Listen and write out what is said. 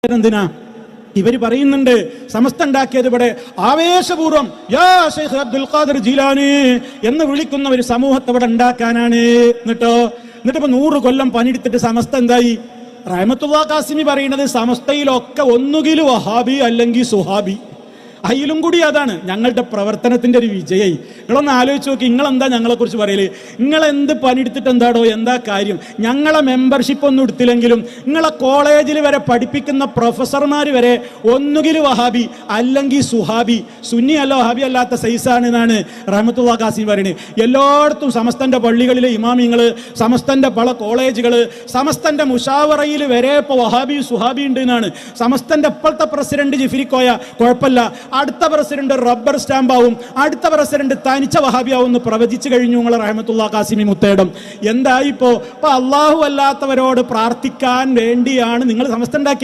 എന്തിനാ ഇവര് പറയുന്നുണ്ട് സമസ്ത ഉണ്ടാക്കിയത് ഇവിടെ ആവേശപൂർവ്വം യാ ശൈഖ് അബ്ദുൽ ഖാദിർ ജീലാനി എന്ന് വിളിക്കുന്ന ഒരു സമൂഹത്തെ ഇവിടെ ഉണ്ടാക്കാനാണ്. എന്നിട്ട് ഇപ്പൊ 100 കൊല്ലം പണിയെടുത്തിട്ട് സമസ്ത എന്തായി? റഹ്മത്തുള്ളാഹി ഖാസിമി പറയുന്നത് സമസ്തയിലൊക്കെ ഒന്നുകിൽ വഹാബി അല്ലെങ്കിൽ സുഹാബി. അതിലും കൂടി അതാണ് ഞങ്ങളുടെ പ്രവർത്തനത്തിന്റെ ഒരു വിജയായി. നിങ്ങളൊന്ന് ആലോചിച്ച് നോക്കി, നിങ്ങളെന്താ ഞങ്ങളെ കുറിച്ച് പറയല്? നിങ്ങളെന്ത് പണിയെടുത്തിട്ട് എന്താടോ, എന്താ കാര്യം? ഞങ്ങളെ മെമ്പർഷിപ്പ് ഒന്നും എടുത്തില്ലെങ്കിലും നിങ്ങളെ കോളേജിൽ വരെ പഠിപ്പിക്കുന്ന പ്രൊഫസർമാർ വരെ ഒന്നുകിൽ വഹാബി അല്ലെങ്കിൽ സുഹാബി, സുന്നി അല്ല വഹാബി അല്ലാത്ത സൈസാണ് എന്നാണ് റഹ്മത്തുള്ളാഹി ഖാസിമി പറയുന്നത്. എല്ലായിടത്തും സമസ്തന്റെ പള്ളികളിലെ ഇമാമിങ്ങൾ, സമസ്തന്റെ പല കോളേജുകൾ, സമസ്തന്റെ മുഷാവറയിൽ വരെ ഇപ്പോൾ വഹാബി സുഹാബി ഉണ്ട് എന്നാണ്. സമസ്തന്റെ ഇപ്പോഴത്തെ പ്രസിഡന്റ് ജിഫ്രിക്കോയ കുഴപ്പമില്ല, അടുത്ത പ്രസിഡന്റ് റബ്ബർ സ്റ്റാമ്പാവും, അടുത്ത പ്രസിഡന്റ് തനിച്ച വഹാബിയാവും എന്ന് പ്രവചിച്ചു കഴിഞ്ഞു നിങ്ങൾ റഹ്മത്തുള്ളാഹി ഖാസിമി മുത്തേടം. എന്തായിപ്പോ? അള്ളാഹു അല്ലാത്തവരോട് പ്രാർത്ഥിക്കാൻ വേണ്ടിയാണ് നിങ്ങൾ സമസ്ത ഉണ്ടാക്കിയത്.